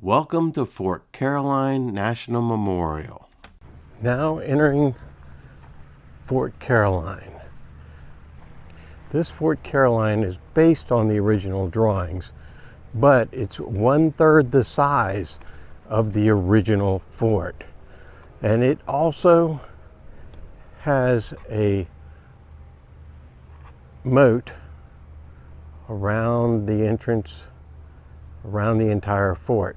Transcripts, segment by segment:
Welcome to Fort Caroline National Memorial. Now entering Fort Caroline. This Fort Caroline is based on the original drawings, but it's 1/3 the size of the original fort. And it also has a moat around the entrance, around the entire fort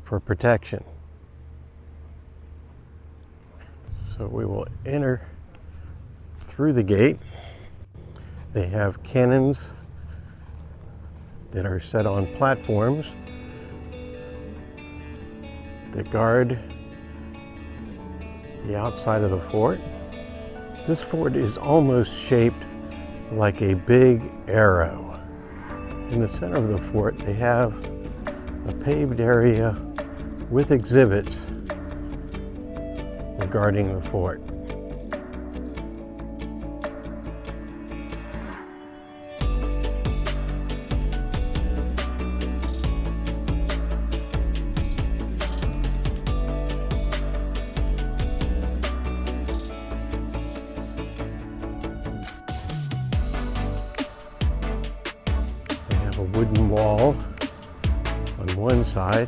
for protection. So we will enter through the gate. They have cannons that are set on platforms that guard the outside of the fort. This fort is almost shaped like a big arrow. In the center of the fort, they have a paved area with exhibits regarding the fort. They have a wooden wall on one side.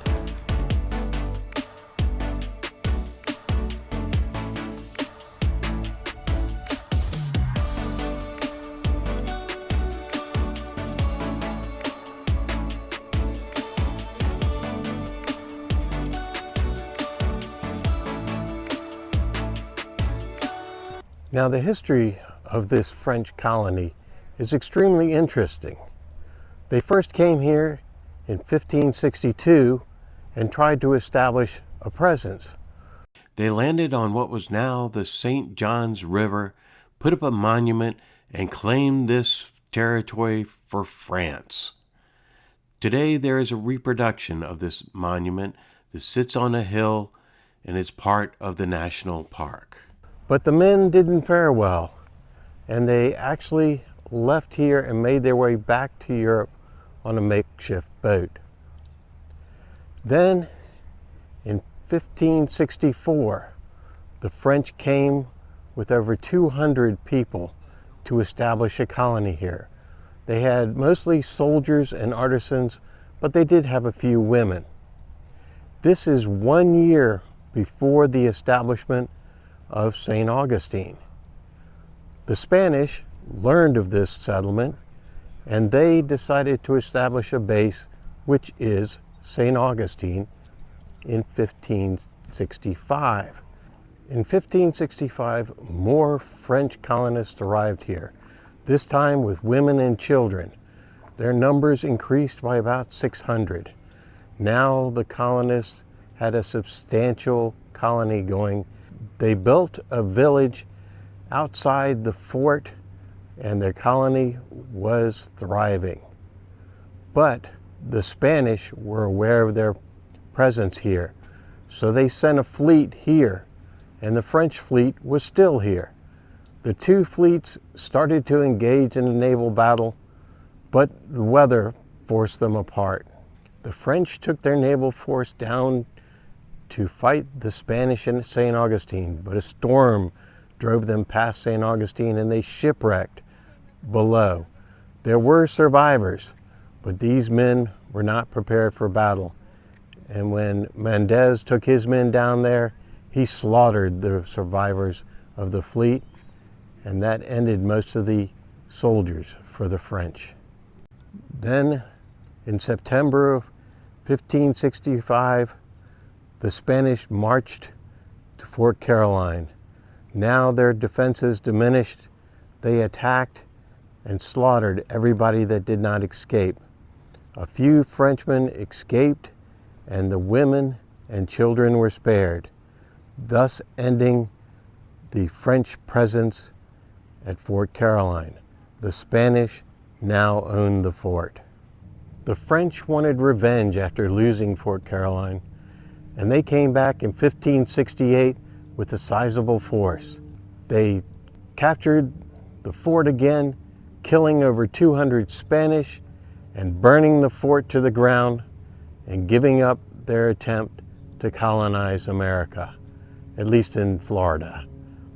Now, the history of this French colony is extremely interesting. They first came here in 1562 and tried to establish a presence. They landed on what was now the St. Johns River, put up a monument, and claimed this territory for France. Today there is a reproduction of this monument that sits on a hill and is part of the national park. But the men didn't fare well, and they actually left here and made their way back to Europe on a makeshift boat. Then, in 1564, the French came with over 200 people to establish a colony here. They had mostly soldiers and artisans, but they did have a few women. This is 1 year before the establishment of St. Augustine. The Spanish learned of this settlement, and they decided to establish a base, which is St. Augustine, in 1565. In 1565, more French colonists arrived here, this time with women and children. Their numbers increased by about 600. Now the colonists had a substantial colony going. They built a village outside the fort, and their colony was thriving. But the Spanish were aware of their presence here, so they sent a fleet here, and the French fleet was still here. The two fleets started to engage in a naval battle, but the weather forced them apart. The French took their naval force down to fight the Spanish in St. Augustine, but a storm drove them past St. Augustine and they shipwrecked below. There were survivors, but these men were not prepared for battle. And when Mendez took his men down there, he slaughtered the survivors of the fleet, and that ended most of the soldiers for the French. Then, in September of 1565, the Spanish marched to Fort Caroline. Now their defenses diminished. They attacked and slaughtered everybody that did not escape. A few Frenchmen escaped, and the women and children were spared, thus ending the French presence at Fort Caroline. The Spanish now owned the fort. The French wanted revenge after losing Fort Caroline, and they came back in 1568 with a sizable force. They captured the fort again, killing over 200 Spanish and burning the fort to the ground and giving up their attempt to colonize America, at least in Florida.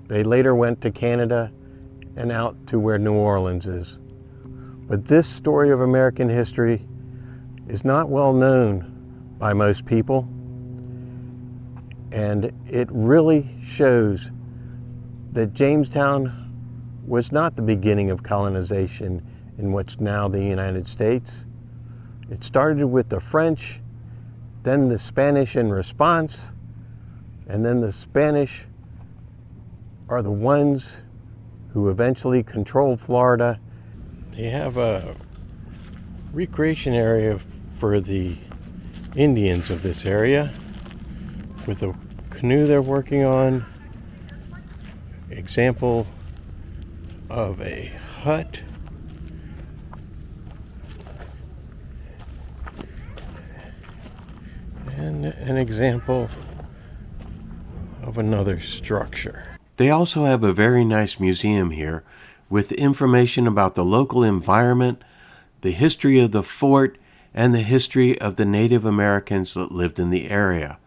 They later went to Canada and out to where New Orleans is. But this story of American history is not well known by most people, and it really shows that Jamestown was not the beginning of colonization in what's now the United States. It started with the French, then the Spanish in response, and then the Spanish are the ones who eventually controlled Florida. They have a recreation area for the Indians of this area with a canoe they're working on, example of a hut, and an example of another structure. They also have a very nice museum here with information about the local environment, the history of the fort, and the history of the Native Americans that lived in the area.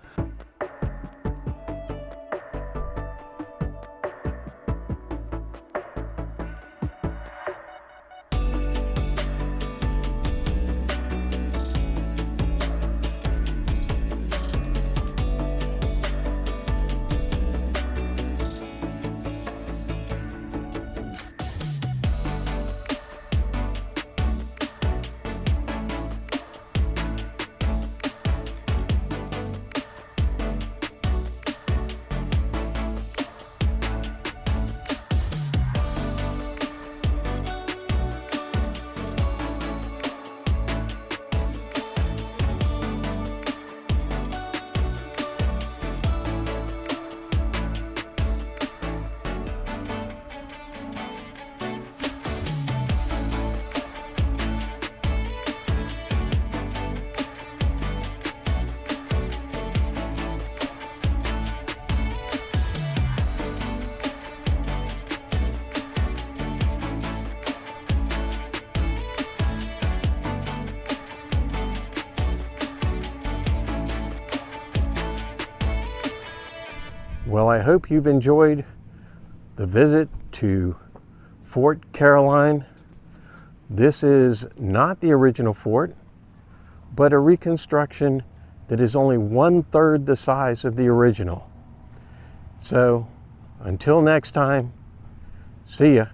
Well, I hope you've enjoyed the visit to Fort Caroline. This is not the original fort, but a reconstruction that is only 1/3 the size of the original. So, until next time, see ya.